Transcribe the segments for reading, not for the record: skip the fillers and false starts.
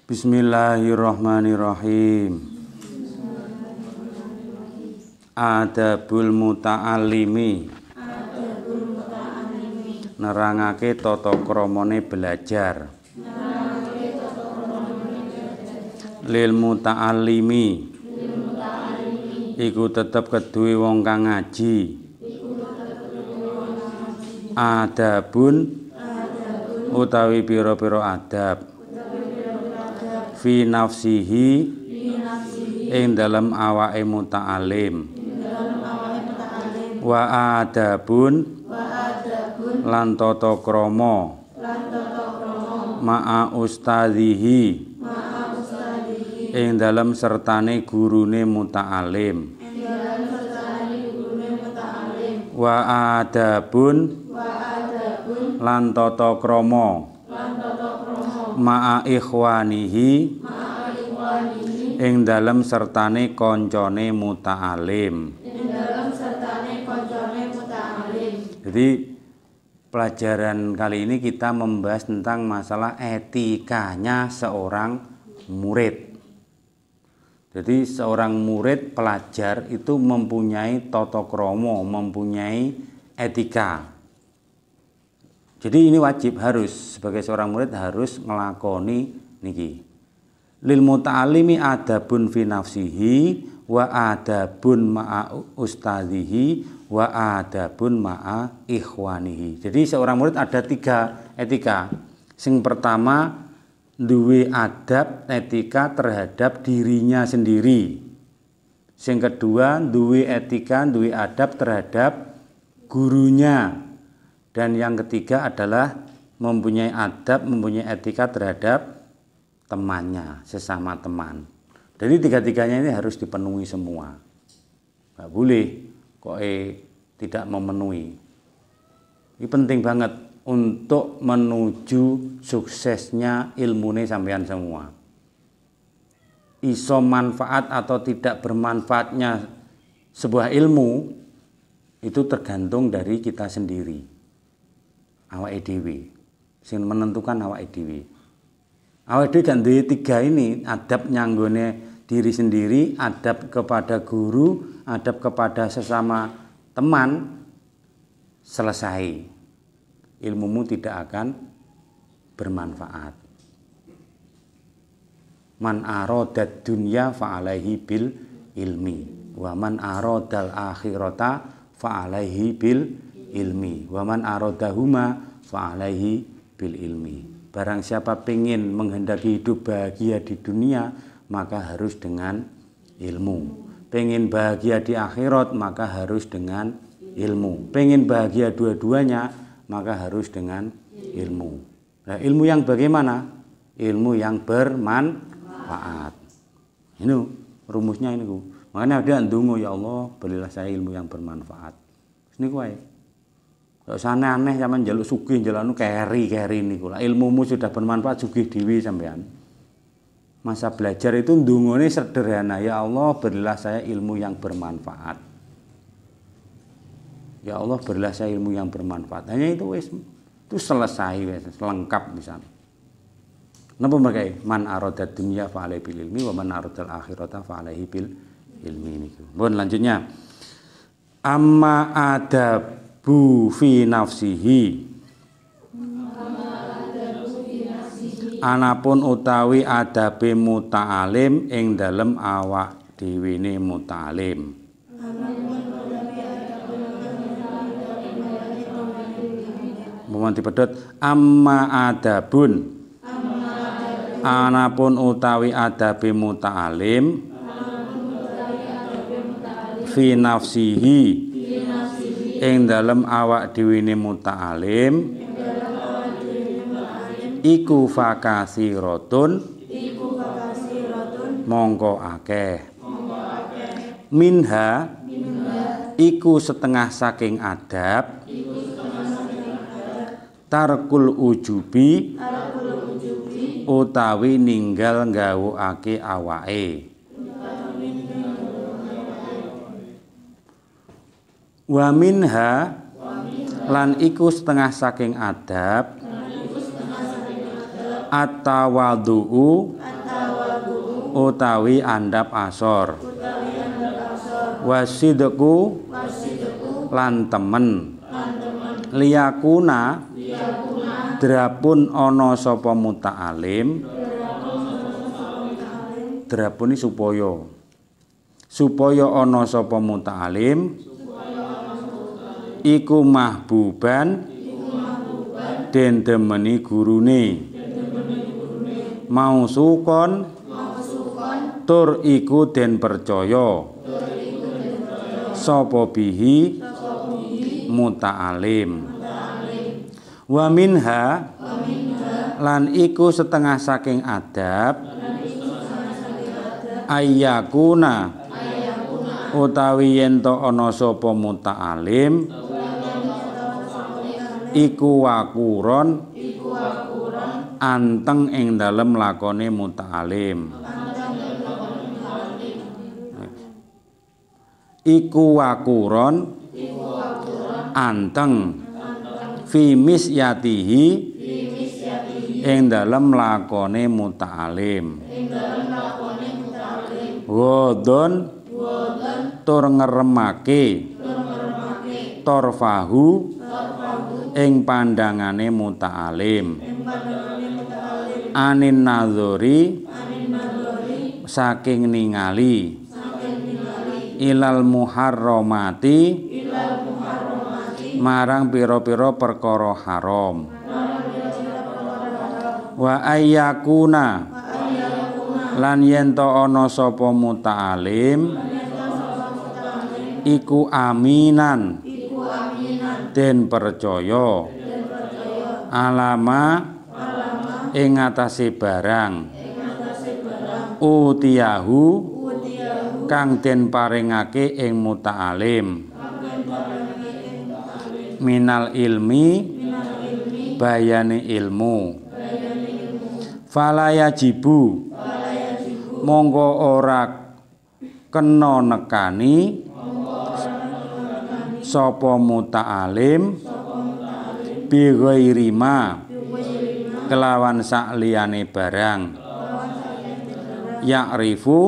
Bismillahirrahmanirrahim. Adabul muta'alimi. Nerangake tata kramane belajar. Lil muta'allimi. Iku tetep keduwe wong kang ngaji. Adabun utawi pira-pira adab. Fi nafsihi ing dalam awake muta'alim. Wa adabun lan tata krama ma'a ustadzihi ing dalam sertane gurune muta'alim. Wa adabun lan tata krama ma'a ikhwanihi ing dalam sertane koncone muta'alim. Jadi pelajaran kali ini kita membahas tentang masalah etikanya seorang murid. Jadi seorang murid pelajar itu mempunyai tata krama, mempunyai etika. Jadi ini wajib, harus sebagai seorang murid harus ngelakoni niki. Lil muta'alimi adabun fi nafsihi wa adabun ma'a ustadzihi wa adabun ma'a ikhwanihi. Jadi seorang murid ada 3 etika. Sing pertama duwe adab etika terhadap dirinya sendiri. Sing kedua duwe etika, duwe adab terhadap gurunya. Dan yang ketiga adalah mempunyai adab, mempunyai etika terhadap temannya, sesama teman. Jadi 3-tiganya ini harus dipenuhi semua. Nggak boleh kok tidak memenuhi. Ini penting banget untuk menuju suksesnya ilmune sampean semua. Iso manfaat atau tidak bermanfaatnya sebuah ilmu itu tergantung dari kita sendiri. Awake dhewe sing menentukan awake dhewe. Awake dhewe kan duwe 3 ini, adab nyanggone diri sendiri, adab kepada guru, adab kepada sesama teman. Selesai. Ilmumu tidak akan bermanfaat. Man aradad dunya fa alaihi bil ilmi wa man aradal akhirata fa alaihi bil ilmi wa man aradahuma fa alaihi bil ilmi. Barang siapa ingin menghendaki hidup bahagia di dunia, maka harus dengan ilmu. Pengen bahagia di akhirat, maka harus dengan ilmu. Pengen bahagia dua-duanya, maka harus dengan ilmu. Nah, ilmu yang bagaimana? Ilmu yang bermanfaat. Ini rumusnya ini. Makanya dia ndonga, ya Allah, berilah saya ilmu yang bermanfaat. Ini kuwi. Kalau sana aneh zaman jaluk sugih jalanu keri niku. Ilmumu sudah bermanfaat, sugih dhewe sampean. Masa belajar itu ndungone sederhana, ya Allah berilah saya ilmu yang bermanfaat. Ya Allah berilah saya ilmu yang bermanfaat. Hanya itu wis, itu selesai wis, lengkap misalnya. Napa mereka? Man aradad dunya fa alaihi bil ilmi wa man aradal akhirata fa alaihi bil ilmi niku. Bon lanjutnya. Amma adabu fi nafsihi. Anapun utawi adabe muta'alim ing dalem awak dhewene muta'alim. Mohon dipedhot amma adabun. Anapun utawi adabe muta'alim fi nafsihi ing dalem awak dhewene muta'alim iku fakasiratun mongko akeh. Minha iku setengah saking adab tarkul ujubi utawi ninggal nggawuake awake. Wa minha lan iku setengah saking adab at-tawadhu'u utawi andap asor. Wasidku lan temen. Liyakuna drapun ana sapa muta'alim. Drapun iki supaya ana sapa muta'alim iku mahbuban den demeni gurune. Mausukon tur iku den percaya sapa bihi muta'alim. Wa minha lan iku setengah saking adab ayyakuna utawi yen to ana sapa muta'alim iku wakuron anteng ing dalem lakone muta'alim. Iku wakuron anteng fi misyatihi ing dalem lakone muta'alim. Wodon tur ngeremake torfahu ing pandangane muta'alim. Anin nazori saking ningali ilal muharramati marang pira-pira perkara haram. Wa ayyakuna lan yen to ana sapa muta'alim iku aminan den percaya alama ing atase barang utiyahu kang den paringake ing muta'alim minal ilmi bayane ilmu. Falaya jibu monggo ora kena nekani sapa muta'alim bi ghairi ma kelawan sakliyane barang ya'rifu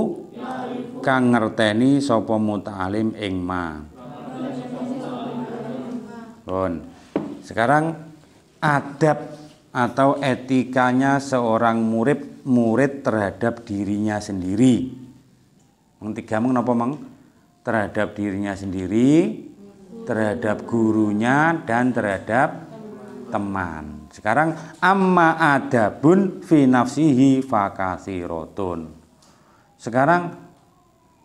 kang ngerteni sapa muta'alim ing ma. Sekarang adab atau etikanya seorang murid terhadap dirinya sendiri. Tiga napa mang? Terhadap dirinya sendiri, terhadap gurunya dan terhadap teman. Sekarang amma adabun fi nafsihi fakatsiratun. Sekarang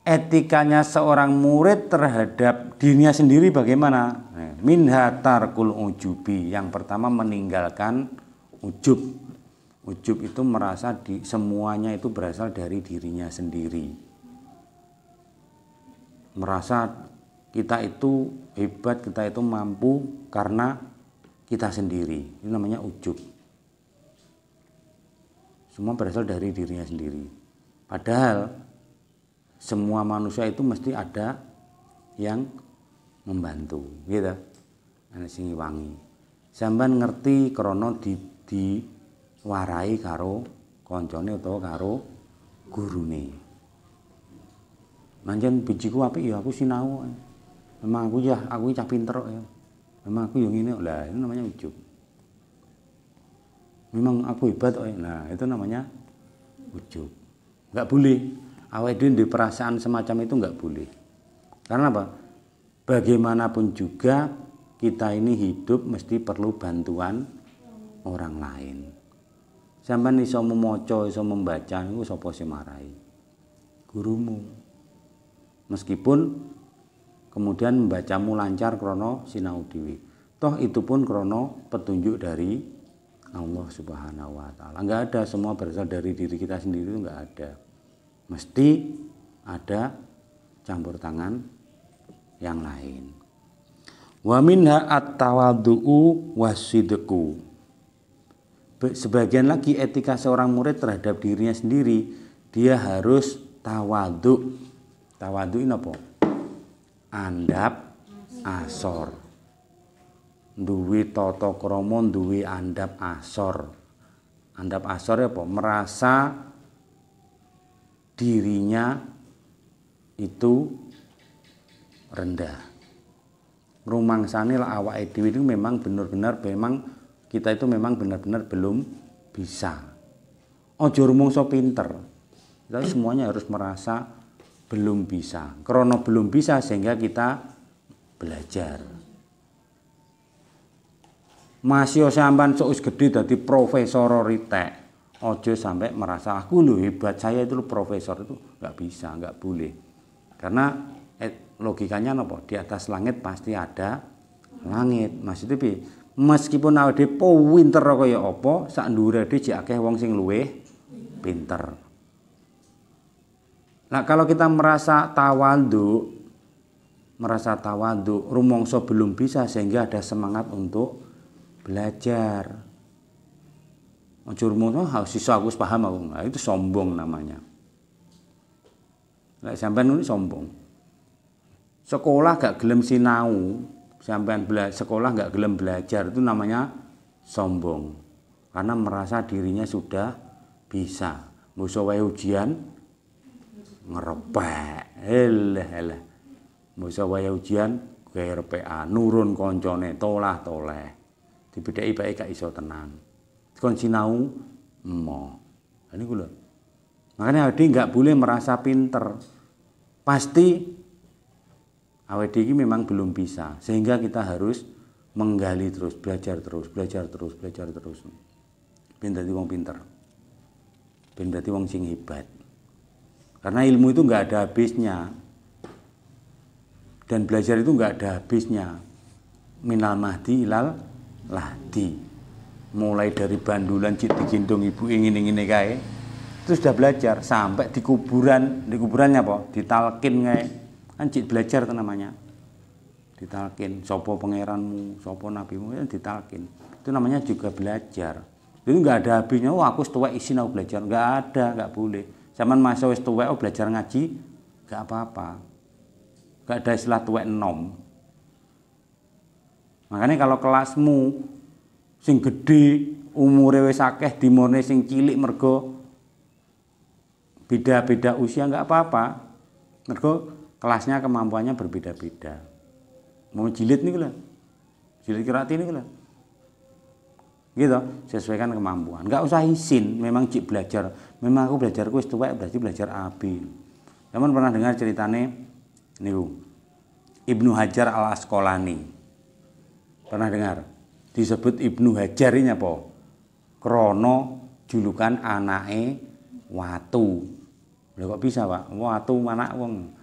etikanya seorang murid terhadap dirinya sendiri bagaimana? Minha tarkul ujubi. Yang pertama meninggalkan ujub. Ujub itu merasa semuanya itu berasal dari dirinya sendiri. Merasa kita itu hebat, kita itu mampu karena kita sendiri. Ini namanya ujub. Semua berasal dari dirinya sendiri. Padahal semua manusia itu mesti ada yang membantu, gitu. Ana sing wangi. Sampeyan ngerti krana diwarai karo kancane utawa karo gurune. Manjen bijiku apik ya aku sinau. Memang aku cah pinter ya. Memang aku yo ngene. Lah itu namanya ujub. Memang aku hebat kok. Nah, itu namanya ujub. Enggak boleh. Awake dhewe ndek perasaan semacam itu enggak boleh. Karena apa? Bagaimanapun juga kita ini hidup mesti perlu bantuan orang lain. Sampeyan iso maca, iso membaca niku sapa sing marai? Gurumu. Meskipun kemudian membacamu lancar krana sinau dhewe. Toh itu pun krana petunjuk dari Allah Subhanahu wa taala. Enggak ada semua berasal dari diri kita sendiri, itu enggak ada. Mesti ada campur tangan yang lain. Wa minha at-tawaddu'u wasidqu. Sebagian lagi etika seorang murid terhadap dirinya sendiri, dia harus tawadhu. Tawadhu ini apa? Andap asor. Duwe tata krama, duwe andap asor. Andap asor apa? Merasa dirinya itu rendah. Rumangsane lah awake dhewe itu memang benar-benar kita itu memang benar-benar belum bisa. Ojo rumangsa pinter. Kita semuanya harus merasa belum bisa. Karena belum bisa sehingga kita belajar. Masih sampean sok wis gedhe dadi profesor ritek. Ojo sampai merasa aku lho hebat, saya itu profesor, itu nggak bisa, nggak boleh. Karena logikanya apa? Di atas langit pasti ada langit. Maksudnya piye? Meskipun awake dhewe pinter kaya apa, sak ndure dhewe jek akeh wong sing luwih pinter. Nah, kalau kita merasa tawadhu, rumangsa belum bisa sehingga ada semangat untuk belajar. Ojo rumangsa sisa aku wis paham aku. Nah, itu sombong namanya. Lek sampean ini sombong. Sekolah gak gelem sinau, sampean sekolah gak gelem belajar, itu namanya sombong. Karena merasa dirinya sudah bisa. Musa wae ujian ngerepek. Elah. Musa wae ujian gawe RPA, nurun koncone tolah-toleh. Dibedheki bae gak iso tenang. Kon sinau emo. Ini lho. Makanya awake nggak boleh merasa pinter. Pasti awake iki memang belum bisa, sehingga kita harus menggali terus, belajar terus. Ben dadi wong pinter. Ben dadi wong sing hebat. Karena ilmu itu nggak ada habisnya. Dan belajar itu nggak ada habisnya. Minal mahdi ilal lahdi. Mulai dari bandulan cik digendong ibu ingin kae. Terus sudah belajar sampai di kuburannya apa? Ditalkin kae. Kan cik belajar itu namanya. Ditalkin sapa pangeranmu, sapa nabimu, ditalkin. Itu namanya juga belajar. Itu enggak ada habisnya. Oh, aku tuwek isin aku belajar. Enggak ada, enggak boleh. Zaman masa wis tuwek belajar ngaji, enggak apa-apa. Enggak ada istilah tuwek enom. Makanya kalau kelasmu sing gedhe umure wis akeh dimone sing cilik mergo beda-beda usia enggak apa-apa. Mergo kelasnya kemampuannya berbeda-beda. Mau jilid niku lho. Jilid qiraat niku lho. Gitu, sesuaikan kemampuan. Enggak usah isin, memang cik belajar. Memang aku belajarku wis tuwek berarti belajar abi. Teman pernah dengar ceritane niku. Ibnu Hajar Al-Asqalani. Pernah dengar? Disebut Ibnu Hajar ini apa? Krono julukan anake watu. Lha kok bisa, Pak? Watu anak wong.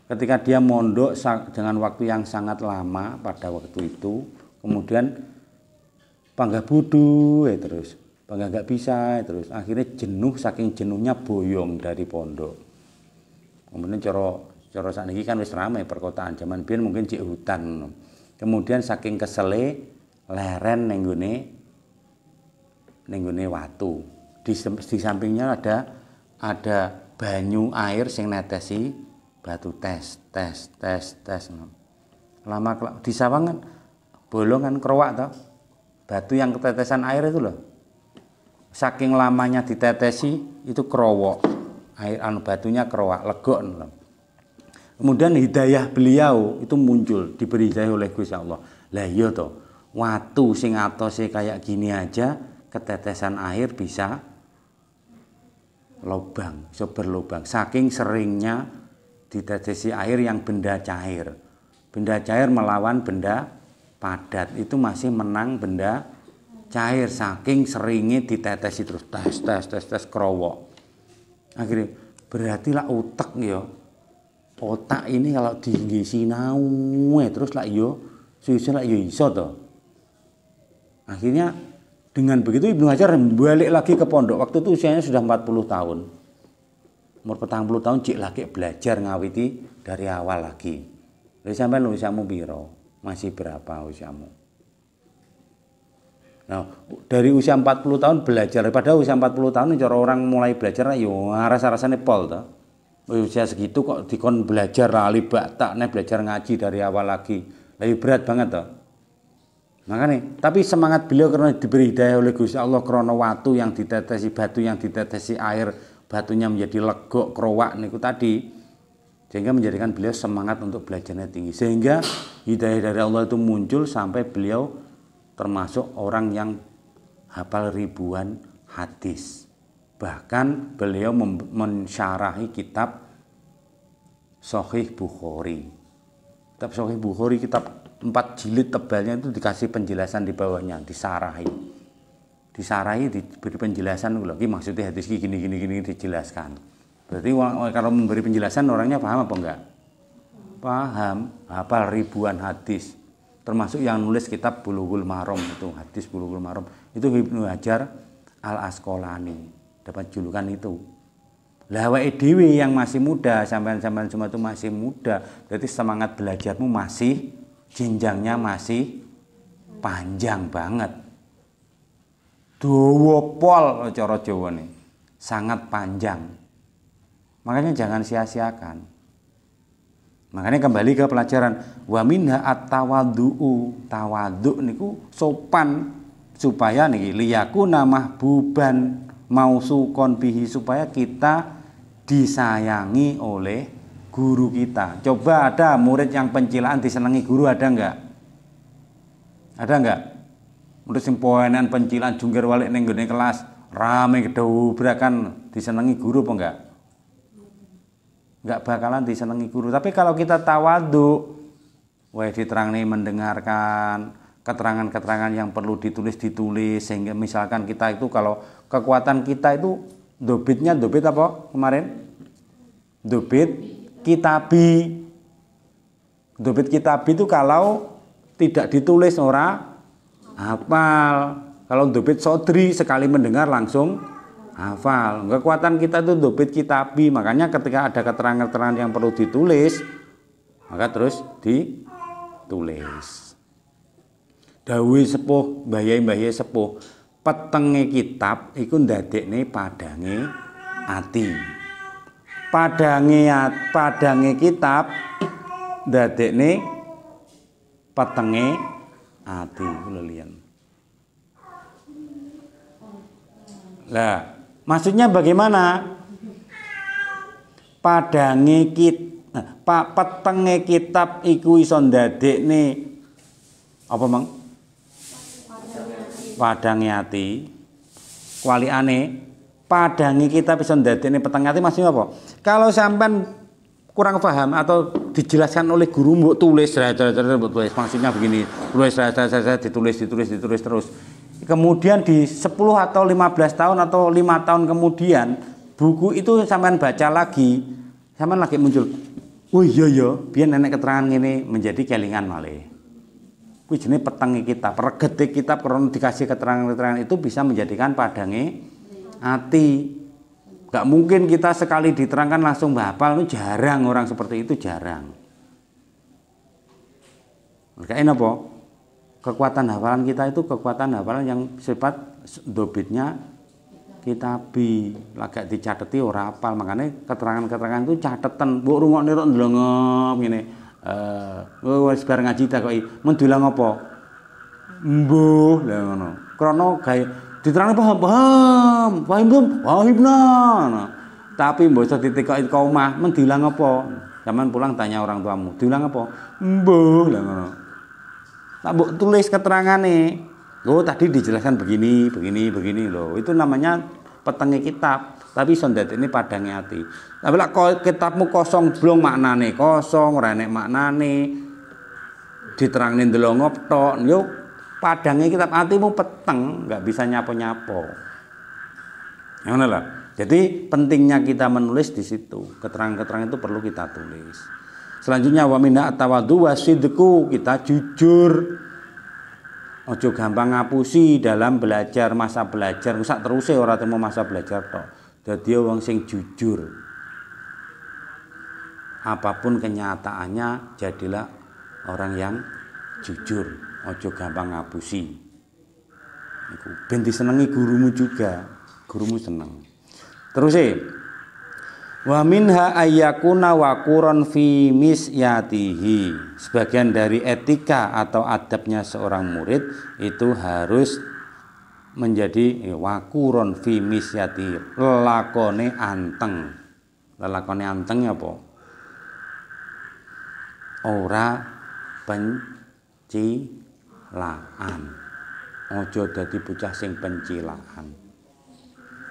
Ketika dia mondok dengan waktu yang sangat lama pada waktu itu, kemudian panggah budu terus, panggah gak bisa terus. Akhirnya jenuh, saking jenuhnya boyong dari pondok. Kemudian cara sakniki kan wis ramai perkotaan, zaman biyen mungkin cek hutan. Kemudian saking kesele leren ning nggone watu. Di sampingnya ada banyu air sing netesi batu tes. Lama di sawangan bolongan kerowak toh. Batu yang ketetesan air itu loh. Saking lamanya ditetesi itu kerowok. Air batunya kerowak, legok. Kemudian hidayah beliau itu muncul, diberi hidayah oleh Gusti Allah. Lah iya toh. Watu sing atose kayak gini aja ketetesan air bisa lobang, bisa berlobang. Saking seringnya ditetesi air yang benda cair. Benda cair melawan benda padat itu masih menang benda cair. Saking seringnya ditetesi terus tes kerowok. Akhirnya berarti lah otak ya. Otak ini kalau diisi sinau terus lah yo susah lah yo iso toh. Akhirnya dengan begitu Ibnu Hajar balik lagi ke pondok. Waktu itu usianya sudah 40 tahun. Umur 40 tahun cik lagi belajar ngawiti dari awal lagi. Jadi sampai usiamu piro? Masih berapa usiamu? Nah, dari usia 40 tahun belajar. Pada usia 40 tahun cara orang mulai belajar yo rasa-rasane pol toh. Usia segitu kok dikon belajar lali batak belajar ngaji dari awal lagi. Lebih berat banget toh. Makanya, tapi semangat beliau karena diberi hidayah oleh Gusti Allah karena watu yang ditetesi, batu yang ditetesi air batunya menjadi legok, krowak niku tadi, sehingga menjadikan beliau semangat untuk belajarnya tinggi, sehingga hidayah dari Allah itu muncul sampai beliau termasuk orang yang hafal ribuan hadis. Bahkan beliau mensyarahi kitab Sahih Bukhari. Kitab Sahih Bukhari, kitab 4 jilid tebalnya itu dikasih penjelasan di bawahnya, disarahi, diberi penjelasan lagi, maksudnya hadis gini dijelaskan. Berarti kalau memberi penjelasan orangnya paham apa enggak? Paham, hafal ribuan hadis. Termasuk yang nulis kitab Bulughul Maram itu, hadis Bulughul Maram itu Ibnu Hajar Al Asqalani, dapat julukan itu. Lah awake dhewe yang masih muda, sampean-sampean semua itu masih muda, berarti semangat belajarmu masih, jenjangnya masih panjang banget. Dawa pol cara Jawane, sangat panjang. Makanya jangan sia-siakan. Makanya kembali ke pelajaran wa minha at-tawaddu'u. Tawaddu' niku sopan, supaya niki liyakuna mahbuban mausukon bihi, supaya kita disayangi oleh guru kita. Coba ada murid yang pencilaan disenangi guru, ada enggak? Ada enggak? Murid sing poenan pencilaan jungkir balik ning nggone kelas rame kedobrakan disenangi guru apa enggak? Enggak bakalan disenangi guru. Tapi kalau kita tawadhu, diterangni mendengarkan keterangan-keterangan yang perlu ditulis, sehingga misalkan kita itu kalau kekuatan kita itu dobit apa kemarin? Dobit kitabi. Dobit kitabi itu kalau tidak ditulis ora hafal. Kalau dobit sodri sekali mendengar langsung hafal. Kekuatan kita itu dobit kitabi. Makanya ketika ada keterangan-keterangan yang perlu ditulis, maka terus ditulis. Dawuh sepuh, mbahye sepuh, petenge kitab iku ndadekne padange ati. Padange kitab ndadekne petenge ati kula liyan. Lah, maksudnya bagaimana? Petenge kitab iku iso ndadekne apa mang? Padange ati. Kualiane padange kitab iso ndadekne petenge ati, maksudnya apa? Kalau sampean kurang paham atau dijelaskan oleh guru mbok tulis, maksudnya begini, tulis terus. Kemudian di 10 atau 15 tahun atau 5 tahun kemudian buku itu sampean baca lagi, sampean lagi muncul, oh iya biar nenek keterangan ini menjadi kelingan malih. Kuwi jenenge petenge kitab, regete kitab karena dikasih keterangan-keterangan itu bisa menjadikan padange ati. Gak mungkin kita sekali diterangkan langsung hafal, itu jarang, orang seperti itu jarang. Makanya apa? Kekuatan hafalan kita itu kekuatan hafalan yang sifat dobitnya kitabi, lagak dicateti ora hafal. Makanya keterangan-keterangan itu catetan, mbok rungokne tok ndelengep ngene. Wis bar ngaji takoki, "Men dolang apa?" "Mbuh," lha ngono. Krana gawe diterangno paham belum? Nah, tapi mbok iso ditikoki ke omah, "Men dolang apa?" Zaman pulang tanya orang tuamu, "Dolang apa?" "Mbuh," lha ngono. Tak mbok tulis keterangane. Oh, tadi dijelaskan begini loh. Itu namanya petenge kitab. Tapi iso ndadekne padange ati. Tapi lek kitabmu kosong blong maknane, kosong ora enek maknane. Diterangne ndelongop tok, yo padange kitab atimu peteng, enggak bisa nyapo-nyapo. Ngono lho. Jadi pentingnya kita menulis di situ. Keterangan-keterangan itu perlu kita tulis. Selanjutnya wa minna tawadhu wasidqu, kita jujur. Ojo gampang ngapusi dalam belajar, masa belajar. Sak teruse ora temu masa belajar tok. Dadi wong sing jujur. Apapun kenyataannya, jadilah orang yang jujur. Ojo gampang ngapusi. Iku ben disenengi gurumu juga. Gurumu seneng. Terus wa minha ayyakuna waquran fi misyatihi. Sebagian dari etika atau adabnya seorang murid itu harus menjadi wakuron fi misyati, lelakone anteng. Lelakone anteng apa? Ora pencilaan. Aja dadi bocah sing pencilaan.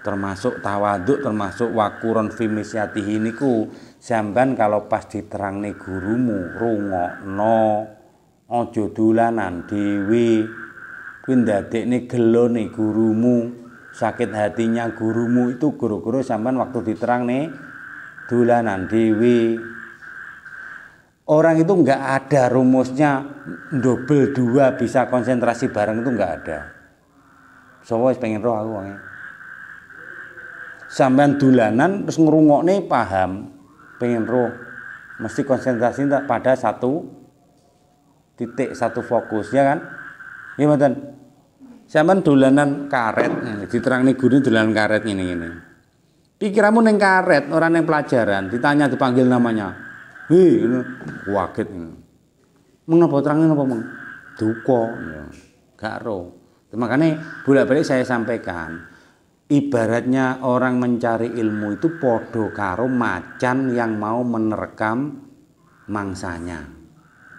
Termasuk tawaduk, termasuk wakuron fi misyatihi niku sampean kalau pas diterangne gurumu rungokno, aja dolanan dhewe. Kuwi ndadekne gelone gurumu, sakit hatinya gurumu itu guru-guru sampean waktu diterangne dolanan dhewe. Orang itu enggak ada rumusnya double 2 bisa konsentrasi bareng, itu enggak ada. Sopo wis pengen roh aku wonge. Sampean dolanan terus ngrungokne paham, pengen roh, mesti konsentrasi pada satu titik, satu fokus, ya kan? Iya mboten. Sampean dolanan karet, diterangne guru dolanan karet ngene-ngene. Pikiranmu ning karet, ora ning pelajaran, ditanya dipanggil namanya. Hei, kaget ngono. Mengapa terangnya napa meng? Duka, ya. Gak roh. Makanya bolak-balik saya sampaikan, ibaratnya orang mencari ilmu itu podo karo macan yang mau menerkam mangsanya.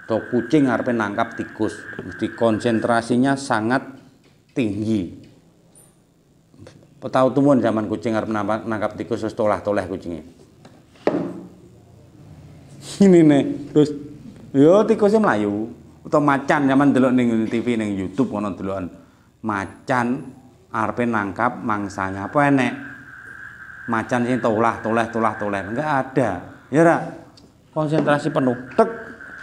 Atau kucing arepe nangkap tikus, mesti konsentrasinya sangat tinggi. Tahu tumun zaman kucing arep nangkap tikus terus tolah-toleh kucingnya. Ini nih, terus yo tikusnya melayu. Atau macan zaman delok ning TV ning YouTube ono delokan macan arepe nangkap mangsanya. Apa enek macan sing tolah-toleh enggak ada. Ya ra. Konsentrasi penuh. Tek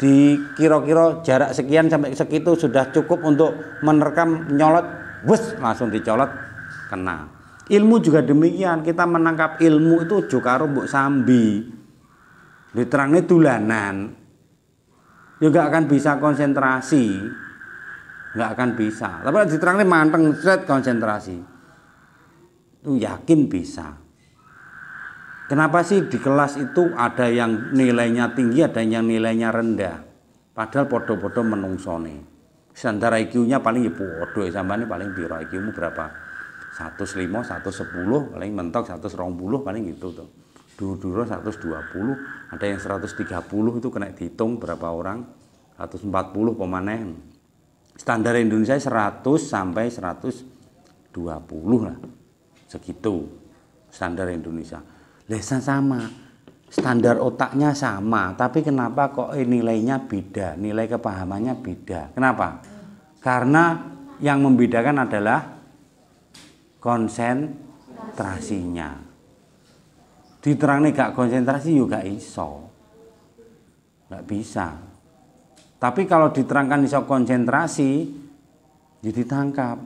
di kira-kira jarak sekian sampai segitu sudah cukup untuk menerkam nyolot, wes langsung dicolot kena. Ilmu juga demikian, kita menangkap ilmu itu ojo karo mbok sambi. Diterangne dolanan. Ya gak akan bisa konsentrasi. Nggak akan bisa. Tapi diterangnya manteng set konsentrasi. Itu yakin bisa. Kenapa sih di kelas itu ada yang nilainya tinggi, ada yang nilainya rendah? Padahal podo-podo menungsone. Standar IQ-nya paling ya podo, sampeyan paling piro IQ-mu berapa? 105, 110, paling mentok 120 paling gitu tuh. Dulu 120, ada yang 130 itu kena dihitung berapa orang? 140 pemanen. Standar Indonesia 100 sampai 120 lah. Segitu standar Indonesia. Lesson sama. Standar otaknya sama, tapi kenapa kok nilainya beda? Nilai kepahamannya beda. Kenapa? Karena yang membedakan adalah konsentrasinya. Diterangnya gak konsentrasi juga iso. Gak bisa. Tapi kalau diterangkan iso konsentrasi, jadi ditangkap.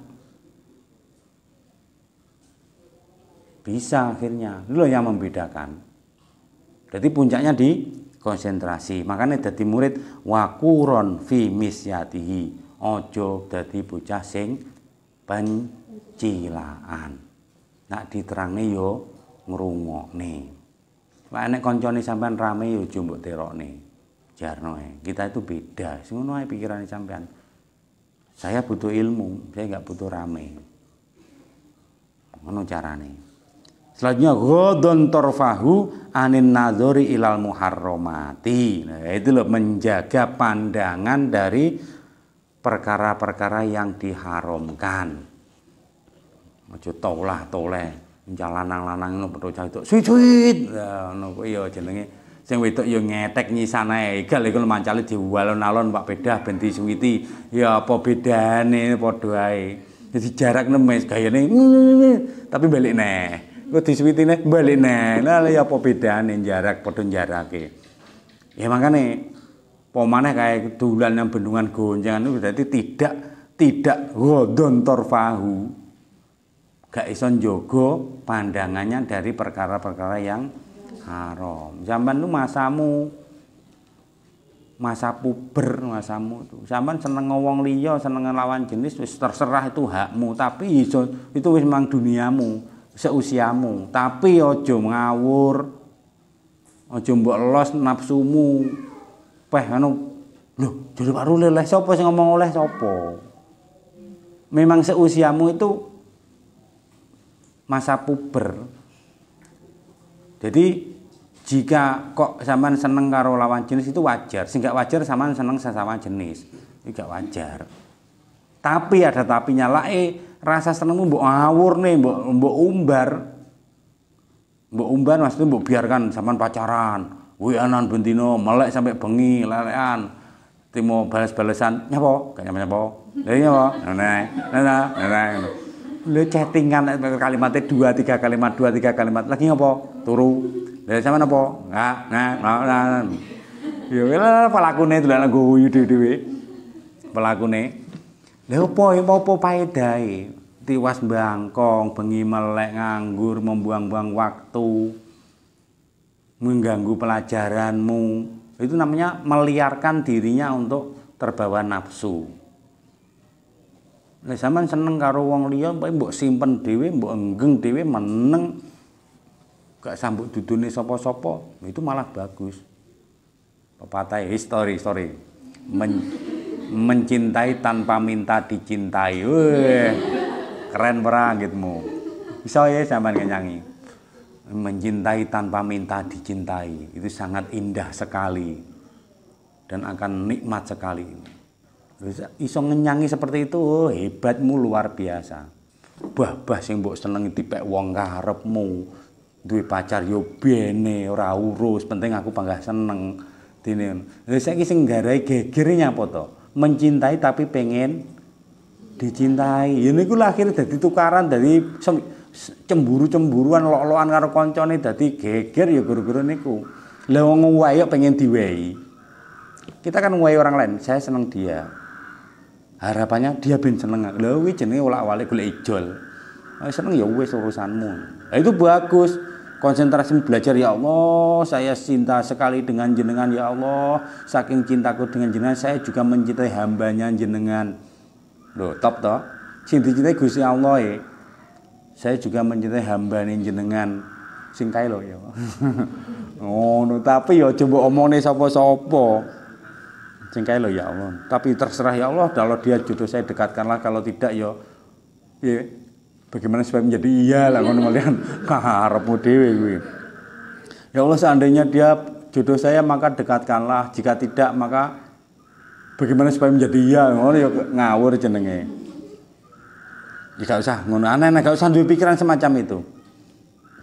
Bisa akhirnya. Itu yang membedakan. Jadi puncaknya di konsentrasi. Makanya dadi murid wakuron fi misyatihi. Ojo dadi bocah sing pencilaan. Nak diterangne yo ngrungokne. Lah nek kancane sampean rame yo aja mbok terokne. Jarno kita itu beda. Sing ngono ae pikirane sampean. Saya butuh ilmu, saya enggak butuh rame. Ngono carane. Selanjutnya ghodon torfahu anin nazori ilal muharramati. Nah, itu loh menjaga pandangan dari perkara-perkara yang diharamkan. Ojo tolah-toleh, lanang-lanang ngono padha cah itu. Suwit-suwit. Ya ngono iya jenenge sing wedok ya ngetek nyisan ae. Egal iku mancale diwalon-alon Pak Bedah ben disuwiti. Ya apa bedane padha ae. Jadi jarak nemes gayane tapi balik neh. Kok disuwitine balik neh. Lah ya apa bedane jarak padha jarake. Ya makane pomane kayak dolan yang bendungan gonjangan itu berarti tidak ghodon torfahu. Gak iso njogo pandangannya dari perkara-perkara yang haram. Zaman lu masa puber masamu itu. Zaman seneng ngomong liya, seneng lawan jenis wis terserah itu hakmu, tapi iso itu wis memang duniamu, seusiamu. Tapi ojo ngawur. Ojo mbok los nafsumu. Peh anu lho, jare Pak Rule leh sapa sing ngomong oleh sapa? Memang seusiamu itu masa puber. Jadi jika kok sampean seneng karo lawan jenis itu wajar. Sing gak wajar sampean seneng sesama jenis. Itu gak wajar. Tapi ada tapinya lah rasa senengmu mbok ngawur nih, mbok umbar. Mbok umbar maksudnya mbok biarkan sampean pacaran. Wianan bendino melek sampai bengi lelekan. Timo balas-balasan nyapa? Gak nyapa. Lha nyapa? Nah. Lha chattingan kalimatnya 2 3 kalimat lagi ngapa? Turu. Lha sampean apa? Nah. Ya wis pelakune dolan guyu dhewe. Pelakune. Lha apa paedahe? Tiwas mbangkong, bengi melek nganggur, membuang-buang waktu, mengganggu pelajaranmu. Itu namanya meliarkan dirinya untuk terbawa nafsu. Nek sampean seneng karo wong liya, mbok simpen dhewe, mbok enggeng dhewe meneng. Gak sambut dudune sapa-sapa, itu malah bagus. Pepatah story. Mencintai tanpa minta dicintai. Weh, keren perangitmu. Bisa ya sampean nyanyi. Mencintai tanpa minta dicintai. Itu sangat indah sekali. Dan akan nikmat sekali. Iso ngenyangi seperti itu, oh, hebatmu luar biasa. Bah sing mbok senengi dipek wong karepmu. Duwe pacar yo bene ora urus, penting aku panggah seneng. Dene. Lha saiki sing nggarai geger nyapa to? Mencintai tapi pengen dicintai. Ya niku lah akhire dadi tukaran, dadi cemburu-cemburuan lok-lokan karo kancane dadi geger ya gara-gara niku. Lah wong wae pengen diwehi. Kita kan nguwahi orang lain, saya seneng dia. Harapannya dia ben seneng. Lha kuwi jenenge olak-walik golek ijol. Seneng ya wis urusanmu. Nah, itu bagus. Konsentrasi belajar, ya Allah, saya cinta sekali dengan jenengan, ya Allah. Saking cintaku dengan jenengan, saya juga mencintai hambanya jenengan. Loh, top toh. Sing dicintai Gusti Allah ya. Saya juga mencintai hambanya jenengan. Sing kae lho ya. Ngono, tapi ya coba omongne sapa-sapa. Sing kae lho ya Allah. Tapi terserah ya Allah, kalau dia jodoh saya dekatkanlah, kalau tidak ya bagaimana supaya menjadi iya lah ngono malian karepmu dhewe kuwi. Ya Allah, seandainya dia jodoh saya maka dekatkanlah, jika tidak maka bagaimana supaya menjadi iya ngono ya ngawur jenenge. Ya gak usah ngono aneh-aneh, gak usah duwe pikiran semacam itu.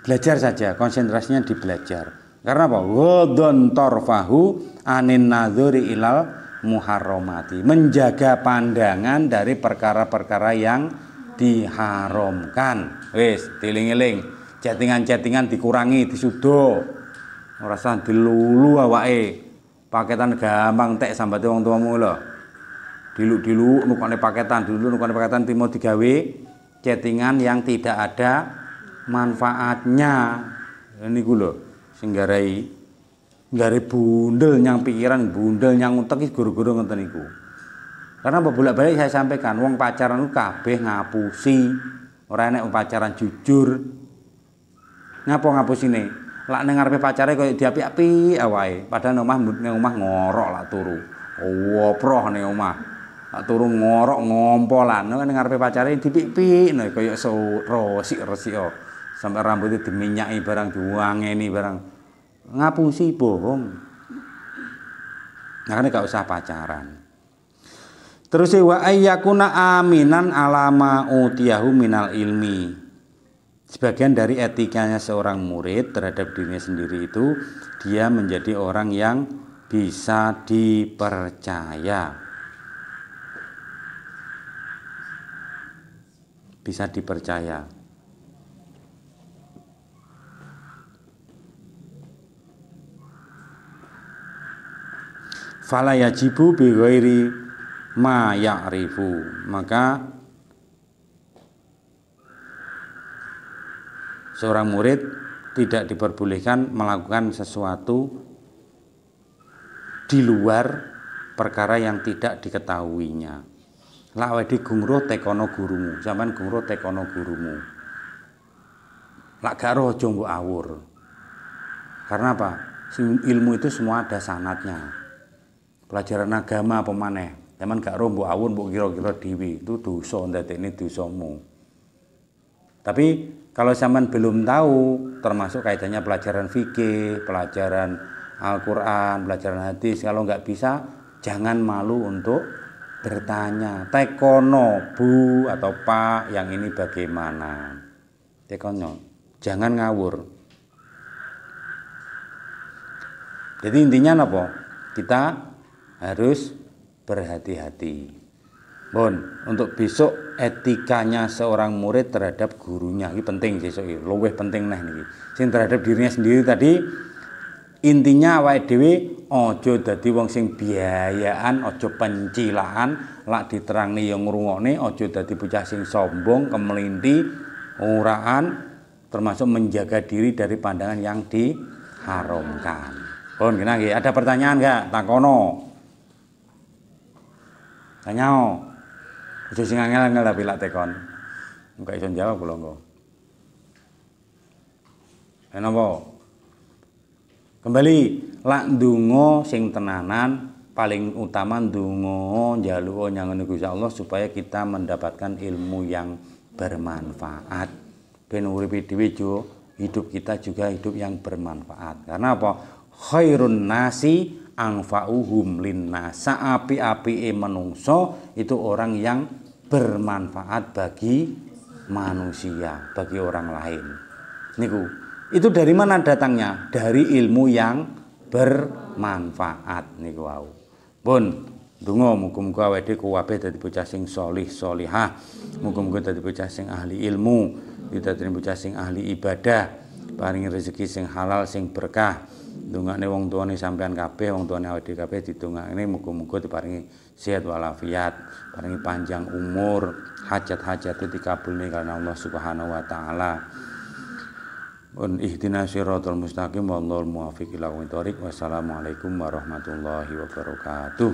Belajar saja, konsentrasinya di belajar. Karena apa? Ghadun tarfahu anin nadzuri ilal muharramati. Menjaga pandangan dari perkara-perkara yang diharamkan. Wis dieling-eling, chattingan-chattingan dikurangi, disudo. Ora usah dilulu awake. Paketan gampang tek sambate wong tuamu lho. Diluk-diluk nukane paketan, timo digawe chattingan yang tidak ada manfaatnya. Niku lho sing garai bundel nyang pikiran, bundel nyang utek iki guru-guru ngoten niku. Karena bolak-balik saya sampaikan, wong pacaran itu kabeh ngapusi. Ora enek pacaran jujur. Ngapa ngapusine? Lak ning ngarepe pacare koyo diapik-apik awake, padahal ning omah ngorok lak turu. Woproh ning omah. Lak turu ngorok ngompolan, ning ngarepe pacare dipik-pik koyo resik-resik. Sampai rambutnya diminyaki barang, diwangeni barang. Ngapusi bohong. Makanya gak usah pacaran. Terus wa ayyakuna aminan alama utiyahu minal ilmi. Sebagian dari etikanya seorang murid terhadap dirinya sendiri itu, dia menjadi orang yang bisa dipercaya. Bisa dipercaya. Fala yajibu bi ghairi ma ya'rifu, maka seorang murid tidak diperbolehkan melakukan sesuatu di luar perkara yang tidak diketahuinya. Lak wedi gumroh tekono gurumu, sampean gumroh tekono gurumu. Lak gak roh aja mbok awur. Karena apa? Ilmu itu semua ada sanatnya. Pelajaran agama apa maneh? Zaman gak roh mbok awun mbok kira-kira dhewe, itu dosa ndadekne dosamu. Tapi kalau sampean belum tahu, termasuk kaitannya pelajaran fikih, pelajaran Al-Quran, pelajaran hadis, kalau nggak bisa, jangan malu untuk bertanya. Tekono, Bu atau Pak, yang ini bagaimana? Tekono, jangan ngawur. Jadi intinya apa? Kita harus berhati-hati. Bon, untuk besok etikanya seorang murid terhadap gurunya ini penting besok iki, luwih penting neh niki. Sing terhadap dirinya sendiri tadi intinya awake dhewe aja dadi wong sing biayaan, aja pencilaan, lak diterangne ya ngrungokne, aja dadi bocah sing sombong, kemelinti, uraan, termasuk menjaga diri dari pandangan yang diharamkan. Bon, kena nggih, ada pertanyaan enggak? Takono. Tanyao. Aja sing angel-angel tapi lak tekon. Enggak iso jawab kula engko. Kenapa? Kembali lak ndonga sing tenanan paling utama ndonga njaluk nyang Gusti Allah supaya kita mendapatkan ilmu yang bermanfaat. Ben uripe dhewe hidup kita juga hidup yang bermanfaat. Karena apa? Khairun nasi anfa'uhum linnas. Saapi-apike manungsa itu orang yang bermanfaat bagi manusia, bagi orang lain. Niku, itu dari mana datangnya? Dari ilmu yang bermanfaat niku wau. Pun donga muga-muga awake dhewe kabeh dadi bocah sing sholih sholihah. Muga-muga dadi bocah sing ahli ilmu, dadi bocah sing ahli ibadah, paringi rezeki sing halal sing berkah. Dongane wong tuane sampean kabeh, wong tuane awake dhewe kabeh didongakne muga-muga diparingi sehat walafiat, paringi panjang umur, hajat-hajate dikabulne karena Allah Subhanahu wa taala. Ihdinas siratal mustaqim wallahul muwaffiq ila aqwamit thoriq. Wassalamualaikum warahmatullahi wabarakatuh.